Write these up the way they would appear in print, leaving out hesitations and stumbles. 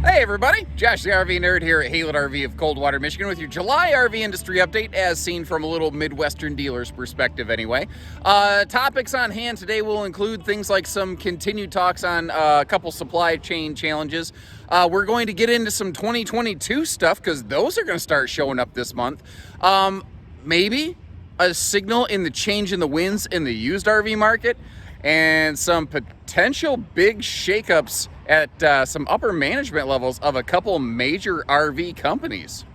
Hey everybody, Josh the RV Nerd here at Haylett RV of Coldwater, Michigan with your July RV industry update as seen from a little Midwestern dealer's perspective anyway. Topics on hand today will include things like some continued talks on a couple supply chain challenges. We're going to get into some 2022 stuff because those are going to start showing up this month. Maybe a signal in the change in the winds in the used RV market and some potential big shakeups at some upper management levels of a couple major RV companies.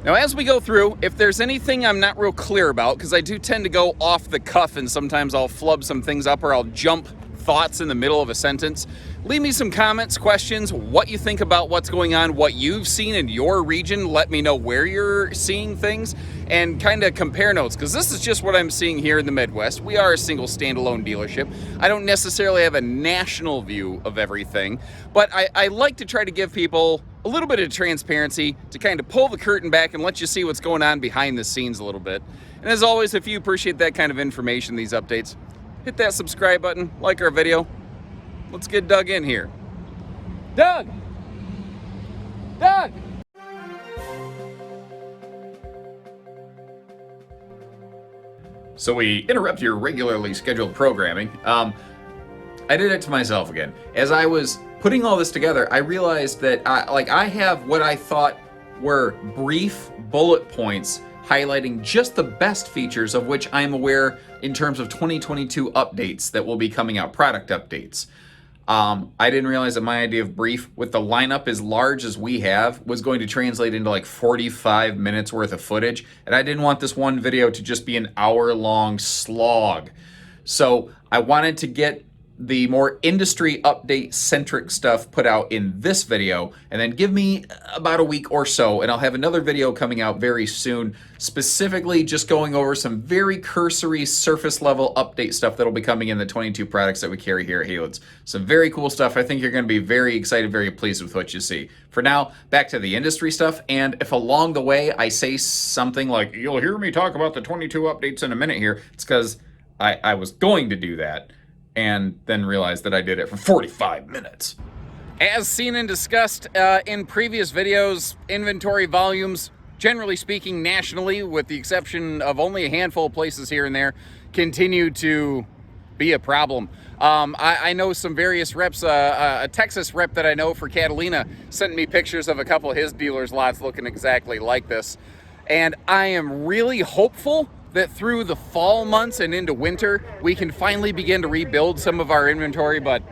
Now, as we go through, if there's anything I'm not real clear about, because I do tend to go off the cuff and sometimes I'll flub some things up or I'll jump thoughts in the middle of a sentence, leave me some comments, questions, what you think about what's going on, what you've seen in your region. Let me know where you're seeing things and kind of compare notes, because this is just what I'm seeing here in the Midwest. We are a single standalone dealership. I don't necessarily have a national view of everything, but I like to try to give people a little bit of transparency to kind of pull the curtain back and let you see what's going on behind the scenes a little bit. And as always, if you appreciate that kind of information, these updates, hit that subscribe button, like our video. Let's get dug in here. Doug! Doug! So we interrupt your regularly scheduled programming. I did it to myself again. As I was putting all this together, I realized that I have what I thought were brief bullet points highlighting just the best features of which I'm aware in terms of 2022 updates that will be coming out, product updates. I didn't realize that my idea of brief, with the lineup as large as we have, was going to translate into like 45 minutes worth of footage, and I didn't want this one video to just be an hour-long slog. So I wanted to get the more industry update centric stuff put out in this video, and then give me about a week or so and I'll have another video coming out very soon, specifically just going over some very cursory surface level update stuff that'll be coming in the 22 products that we carry here at Haylett. Some very cool stuff. I think you're going to be very excited, very pleased with what you see. For now, back to the industry stuff, and if along the way I say something like, you'll hear me talk about the 22 updates in a minute here, it's because I was going to do that and then realized that I did it for 45 minutes. As seen and discussed in previous videos, inventory volumes, generally speaking nationally, with the exception of only a handful of places here and there, continue to be a problem. I know some various reps, a Texas rep that I know for Catalina sent me pictures of a couple of his dealers' lots looking exactly like this. And I am really hopeful that through the fall months and into winter, we can finally begin to rebuild some of our inventory, but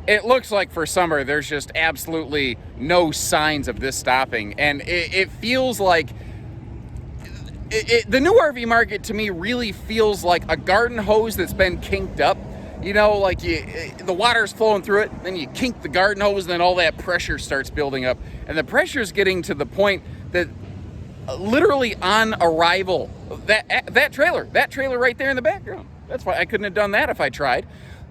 it looks like for summer, there's just absolutely no signs of this stopping. And it feels like, the new RV market to me really feels like a garden hose that's been kinked up. You know, like the water's flowing through it, then you kink the garden hose, and then all that pressure starts building up. And the pressure's getting to the point that literally on arrival, that trailer right there in the background, that's why I couldn't have done that if I tried.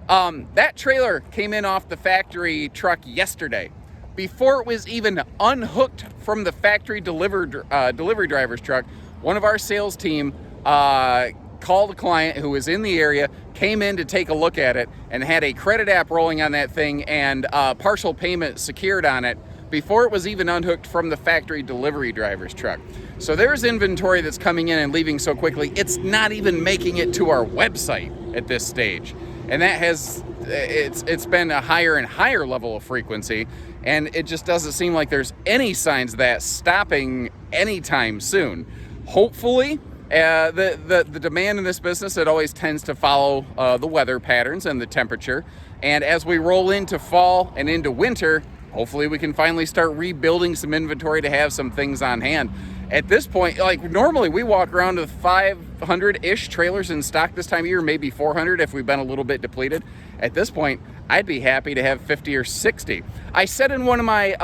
That trailer came in off the factory truck yesterday. Before it was even unhooked from the factory delivery driver's truck, one of our sales team called a client who was in the area, came in to take a look at it, and had a credit app rolling on that thing and partial payment secured on it before it was even unhooked from the factory delivery driver's truck. So there's inventory that's coming in and leaving so quickly, it's not even making it to our website at this stage. And that has, it's been a higher and higher level of frequency, and it just doesn't seem like there's any signs of that stopping anytime soon. Hopefully, the demand in this business, it always tends to follow the weather patterns and the temperature. And as we roll into fall and into winter, hopefully we can finally start rebuilding some inventory to have some things on hand. At this point, like normally we walk around with 500-ish trailers in stock this time of year, maybe 400 if we've been a little bit depleted. At this point, I'd be happy to have 50 or 60. I said in one of my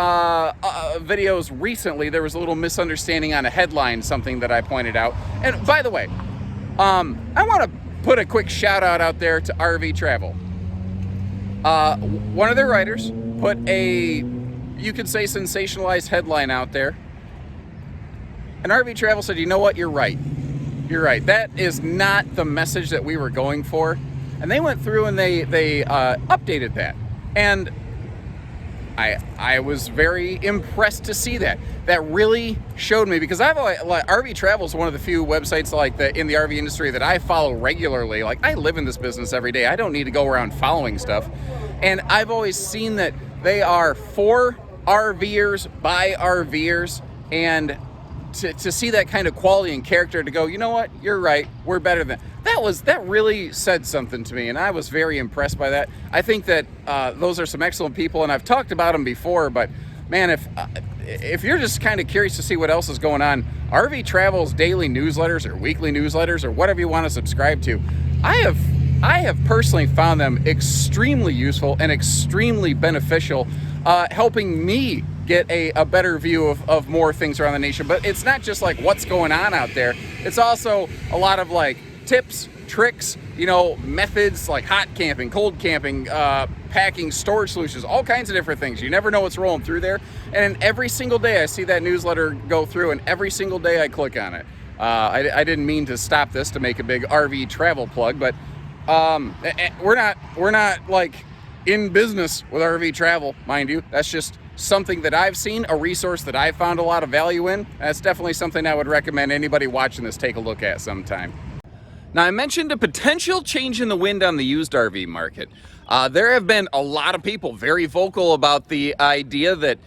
videos recently, there was a little misunderstanding on a headline, something that I pointed out. And by the way, I want to put a quick shout out there to RV Travel. One of their writers put a, you could say, sensationalized headline out there. And RV Travel said, you know what, you're right. You're right. That is not the message that we were going for. And they went through and they updated that. And I was very impressed to see that. That really showed me, because RV Travel is one of the few websites in the RV industry that I follow regularly. Like, I live in this business every day. I don't need to go around following stuff. And I've always seen that they are for RVers by RVers, and to see that kind of quality and character, to go, you know what, you're right, we're better than that really said something to me, and I was very impressed by that. I think that those are some excellent people, and I've talked about them before, but man, if you're just kind of curious to see what else is going on, RV Travel's daily newsletters or weekly newsletters or whatever you want to subscribe to, I have personally found them extremely useful and extremely beneficial, helping me get a better view of more things around the nation. But it's not just like what's going on out there. It's also a lot of like tips, tricks, methods like hot camping, cold camping, packing, storage solutions, all kinds of different things. You never know what's rolling through there. And every single day I see that newsletter go through, and every single day I click on it. I didn't mean to stop this to make a big RV travel plug, but we're not like in business with RV travel, mind you. That's just something that I've seen, a resource that I've found a lot of value in. That's definitely something I would recommend anybody watching this take a look at sometime. Now, I mentioned a potential change in the wind on the used RV market. There have been a lot of people very vocal about the idea that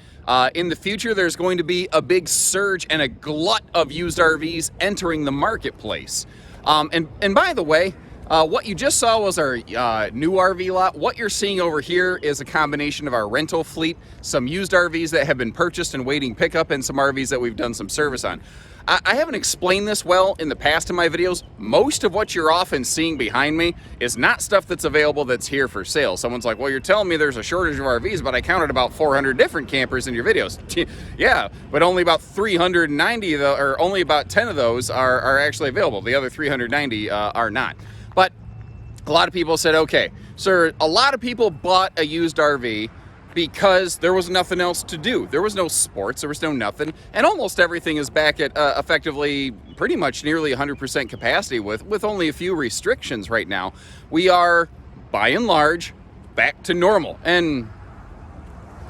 in the future there's going to be a big surge and a glut of used RVs entering the marketplace. And by the way, what you just saw was our new RV lot. What you're seeing over here is a combination of our rental fleet, some used RVs that have been purchased and waiting pickup, and some RVs that we've done some service on. I haven't explained this well in the past in my videos. Most of what you're often seeing behind me is not stuff that's available that's here for sale. Someone's like, well, you're telling me there's a shortage of RVs, but I counted about 400 different campers in your videos. Yeah, but only about 390, or only about 10 of those are actually available. The other 390 are not. But a lot of people said, okay, sir, a lot of people bought a used RV because there was nothing else to do. There was no sports, there was no nothing, and almost everything is back at effectively pretty much nearly 100% capacity with only a few restrictions right now. We are, by and large, back to normal, and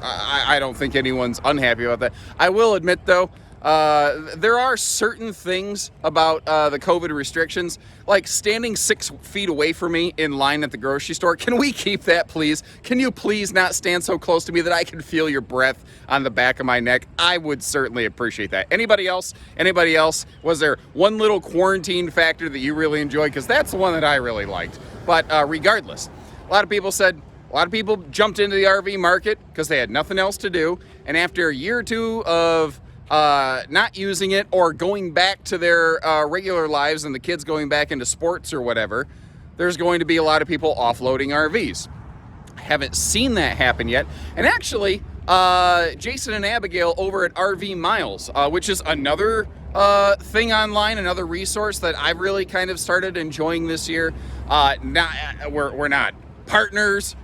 I don't think anyone's unhappy about that. I will admit, though, there are certain things about the COVID restrictions, like standing 6 feet away from me in line at the grocery store. Can we keep that, please? Can you please not stand so close to me that I can feel your breath on the back of my neck? I would certainly appreciate that. Anybody else? Was there one little quarantine factor that you really enjoyed? Because that's the one that I really liked. But regardless, a lot of people jumped into the RV market because they had nothing else to do. And after a year or two of not using it or going back to their regular lives, and the kids going back into sports or whatever, there's going to be a lot of people offloading RVs. I haven't seen that happen yet. And actually, Jason and Abigail over at RV Miles, which is another thing online, another resource that I've really kind of started enjoying this year. We're not partners.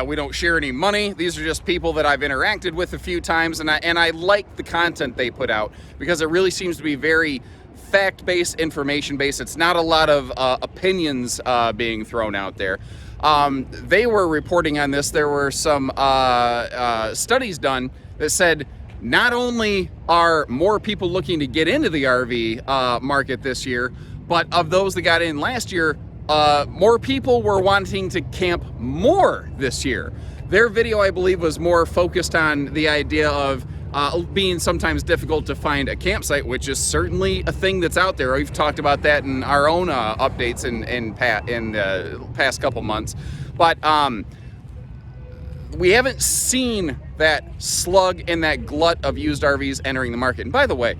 We don't share any money. These are just people that I've interacted with a few times, and I like the content they put out because it really seems to be very fact-based, information-based. It's not a lot of opinions being thrown out there. They were reporting on this. There were some studies done that said not only are more people looking to get into the RV market this year, but of those that got in last year, more people were wanting to camp more this year. Their video, I believe, was more focused on the idea of being sometimes difficult to find a campsite, which is certainly a thing that's out there. We've talked about that in our own updates in the past couple months. But we haven't seen that slug and that glut of used RVs entering the market. And by the way,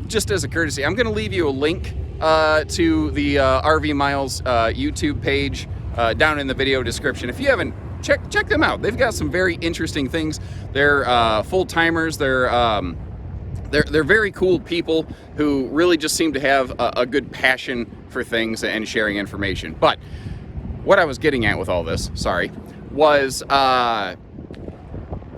just as a courtesy, I'm going to leave you a link to the RV Miles YouTube page down in the video description. If you haven't, check them out. They've got some very interesting things. They're full-timers. They're very cool people who really just seem to have a good passion for things and sharing information. But what I was getting at with all this, was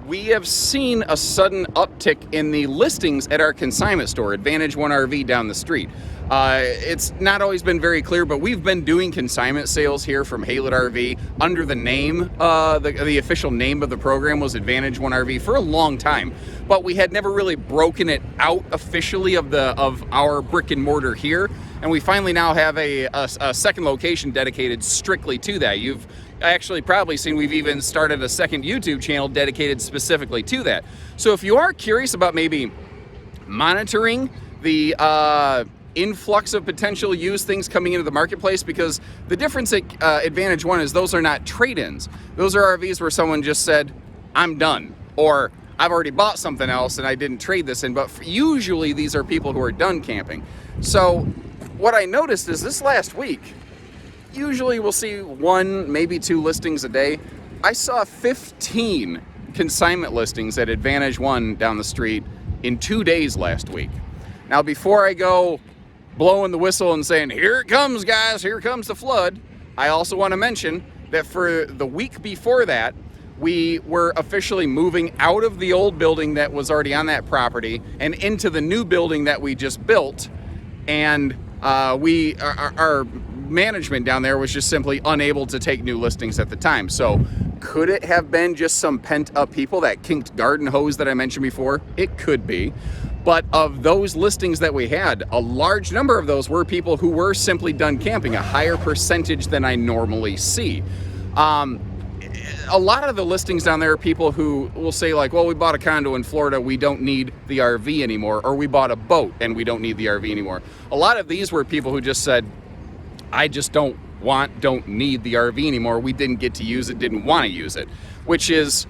we have seen a sudden uptick in the listings at our consignment store, Advantage One RV down the street. It's not always been very clear, but we've been doing consignment sales here from Haylett RV under the name, the official name of the program was Advantage One RV for a long time, but we had never really broken it out officially of our brick and mortar here, and we finally now have a second location dedicated strictly to that. You've actually probably seen we've even started a second YouTube channel dedicated specifically to that. So if you are curious about maybe monitoring the influx of potential used things coming into the marketplace, because the difference at Advantage One is those are not trade-ins. Those are RVs where someone just said, I'm done, or I've already bought something else and I didn't trade this in, but usually these are people who are done camping. So what I noticed is this last week, usually we'll see 1, maybe 2 listings a day. I saw 15 consignment listings at Advantage One down the street in 2 days last week. Now, before I go blowing the whistle and saying, here it comes, guys, here comes the flood, I also want to mention that for the week before that, we were officially moving out of the old building that was already on that property and into the new building that we just built. And our management down there was just simply unable to take new listings at the time. So could it have been just some pent up people, that kinked garden hose that I mentioned before? It could be. But of those listings that we had, a large number of those were people who were simply done camping, a higher percentage than I normally see. A lot of the listings down there are people who will say like, well, we bought a condo in Florida, we don't need the RV anymore, or we bought a boat and we don't need the RV anymore. A lot of these were people who just said, I just don't need the RV anymore. We didn't get to use it, didn't want to use it, which is,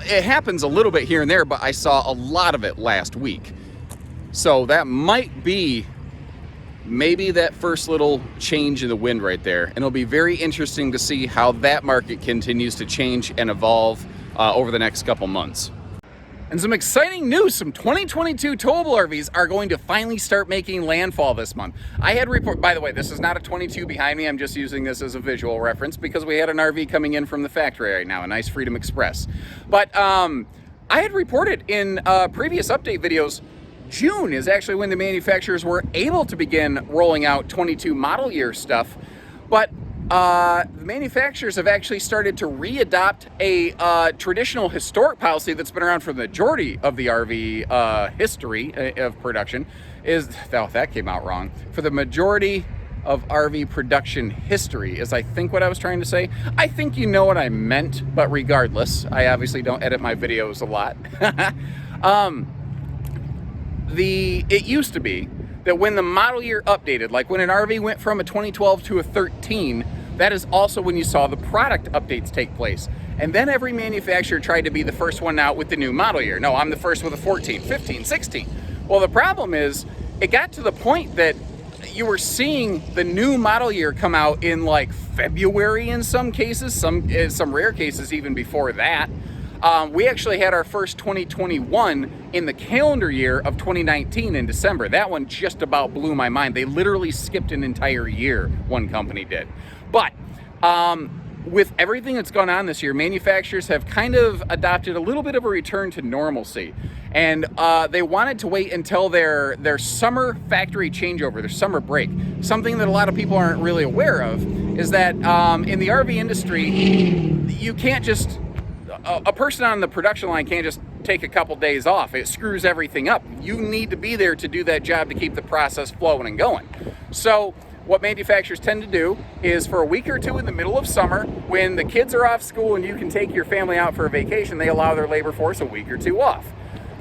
it happens a little bit here and there, but I saw a lot of it last week. So that might be maybe that first little change in the wind right there. And it'll be very interesting to see how that market continues to change and evolve over the next couple months. And some exciting news, some 2022 towable RVs are going to finally start making landfall this month. I had report, by the way, this is not a 22 behind me, I'm just using this as a visual reference because we had an RV coming in from the factory right now, a nice Freedom Express. But I had reported in previous update videos, June is actually when the manufacturers were able to begin rolling out 22 model year stuff, but the manufacturers have actually started to re-adopt a traditional historic policy that's been around for the majority of the RV history of production. That came out wrong. For the majority of RV production history is, I think, what I was trying to say. I think you know what I meant, but regardless, I obviously don't edit my videos a lot. It used to be that when the model year updated, like when an RV went from a 2012 to a 13, that is also when you saw the product updates take place. And then every manufacturer tried to be the first one out with the new model year. No, I'm the first with a 14, 15, 16. Well, the problem is it got to the point that you were seeing the new model year come out in like February in some cases, some rare cases even before that. We actually had our first 2021 in the calendar year of 2019 in December. That one just about blew my mind. They literally skipped an entire year, one company did. But with everything that's gone on this year, manufacturers have kind of adopted a little bit of a return to normalcy. And they wanted to wait until their summer factory changeover, their summer break. Something that a lot of people aren't really aware of is that in the RV industry, you can't just, a person on the production line can't just take a couple days off. It screws everything up. You need to be there to do that job to keep the process flowing and going. So what manufacturers tend to do is for a week or two in the middle of summer, when the kids are off school and you can take your family out for a vacation, they allow their labor force a week or two off.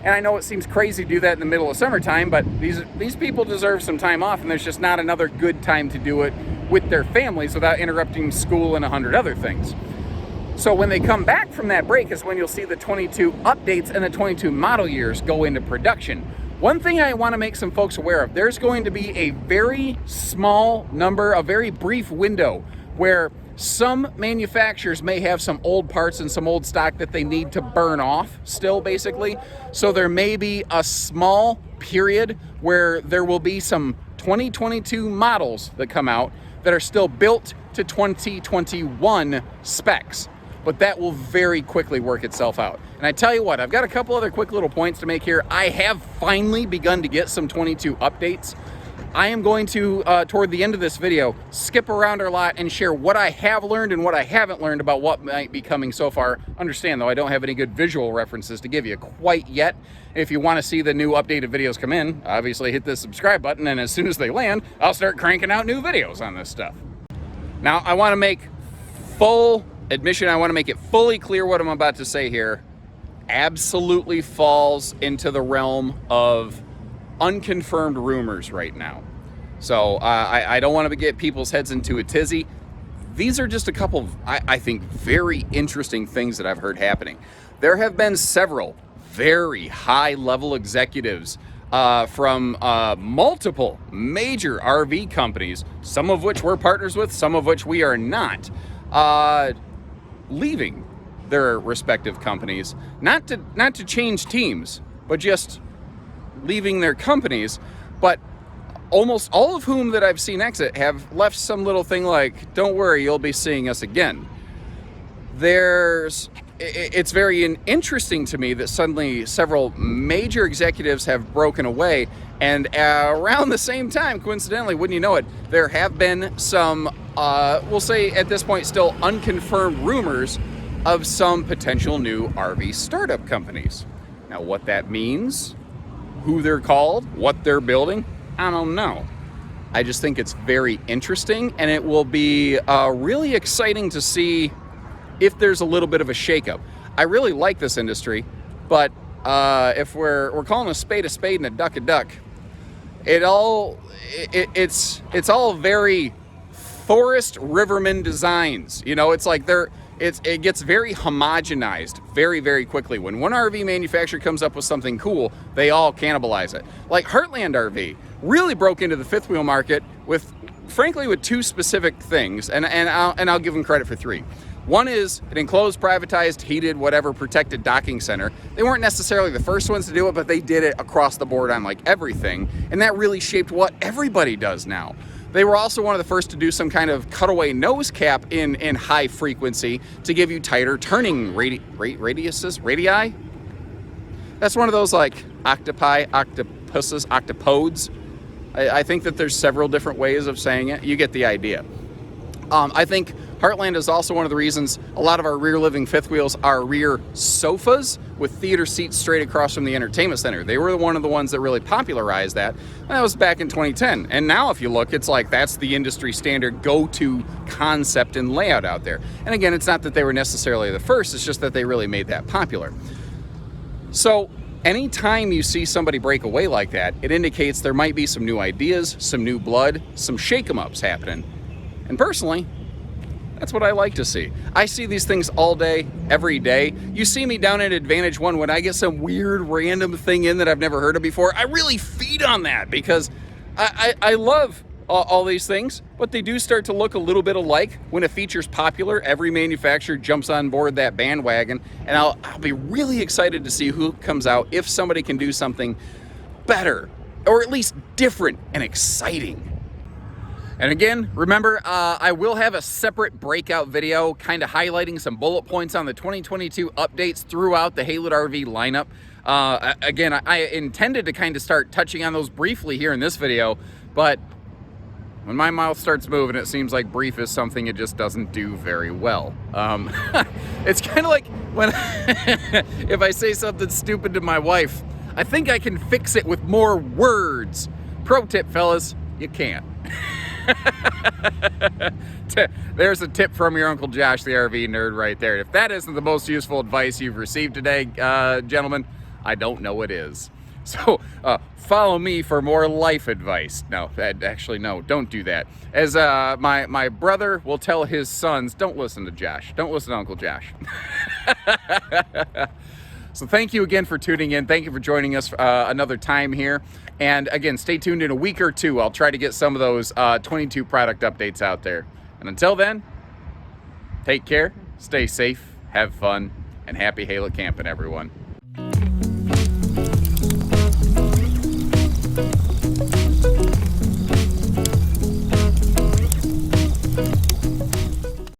And I know it seems crazy to do that in the middle of summertime, but these people deserve some time off, and there's just not another good time to do it with their families without interrupting school and 100 other things. So when they come back from that break is when you'll see the 22 updates and the 22 model years go into production. One thing I want to make some folks aware of, there's going to be a very small number, a very brief window where some manufacturers may have some old parts and some old stock that they need to burn off still, basically. So there may be a small period where there will be some 2022 models that come out that are still built to 2021 specs. but that will very quickly work itself out. And I tell you what, I've got a couple other quick little points to make here. I have finally begun to get some 22 updates. I am going to, toward the end of this video, skip around our lot and share what I have learned and what I haven't learned about what might be coming so far. Understand, though, I don't have any good visual references to give you quite yet. If you want to see the new updated videos come in, obviously hit the subscribe button, and as soon as they land, I'll start cranking out new videos on this stuff. Now, I want to make full admission, I want to make it fully clear what I'm about to say here absolutely falls into the realm of unconfirmed rumors right now. So I don't want to get people's heads into a tizzy. These are just a couple of, I think, very interesting things that I've heard happening. There have been several very high-level executives from multiple major RV companies, some of which we're partners with, some of which we are not, leaving their respective companies, not to change teams, but just leaving their companies. But almost all of whom that I've seen exit have left some little thing like, don't worry, you'll be seeing us again. It's very interesting to me that suddenly several major executives have broken away, and around the same time, coincidentally, wouldn't you know it, there have been some, we'll say at this point still unconfirmed rumors of some potential new RV startup companies. Now what that means, who they're called, what they're building, I don't know. I just think it's very interesting, and it will be really exciting to see if there's a little bit of a shakeup. I really like this industry, but if we're calling a spade and a duck, it's all very Forest Riverman designs. You know, it's like it gets very homogenized very, very quickly. When one RV manufacturer comes up with something cool, they all cannibalize it. Like Heartland RV really broke into the fifth wheel market with, frankly, with two specific things, and I'll give them credit for three. One is an enclosed, privatized, heated, whatever, protected docking center. They weren't necessarily the first ones to do it, but they did it across the board on like everything, and that really shaped what everybody does now. They were also one of the first to do some kind of cutaway nose cap in high frequency to give you tighter turning radii. That's one of those like octopi, octopuses, octopodes. I think that there's several different ways of saying it. You get the idea. I think Heartland is also one of the reasons a lot of our rear living fifth wheels are rear sofas with theater seats straight across from the entertainment center. They were one of the ones that really popularized that. And that was back in 2010. And now if you look, it's like that's the industry standard go-to concept and layout out there. And again, it's not that they were necessarily the first, it's just that they really made that popular. So anytime you see somebody break away like that, it indicates there might be some new ideas, some new blood, some shake-em-ups happening. And personally, that's what I like to see. I see these things all day, every day. You see me down at Advantage One when I get some weird random thing in that I've never heard of before. I really feed on that because I love all these things, but they do start to look a little bit alike. When a feature's popular, every manufacturer jumps on board that bandwagon, and I'll be really excited to see who comes out if somebody can do something better, or at least different and exciting. And again, remember, I will have a separate breakout video kind of highlighting some bullet points on the 2022 updates throughout the Haylett RV lineup. Again, I intended to kind of start touching on those briefly here in this video, but when my mouth starts moving, it seems like brief is something it just doesn't do very well. It's kind of like when if I say something stupid to my wife, I think I can fix it with more words. Pro tip, fellas, you can't. There's a tip from your Uncle Josh, the RV nerd, right there. If that isn't the most useful advice you've received today, gentlemen, I don't know what is. So follow me for more life advice. No, actually, no, don't do that. As my brother will tell his sons, don't listen to Josh. Don't listen to Uncle Josh. So thank you again for tuning in. Thank you for joining us another time here. And again, stay tuned in a week or two. I'll try to get some of those 22 product updates out there. And until then, take care, stay safe, have fun, and happy Haylett camping, everyone.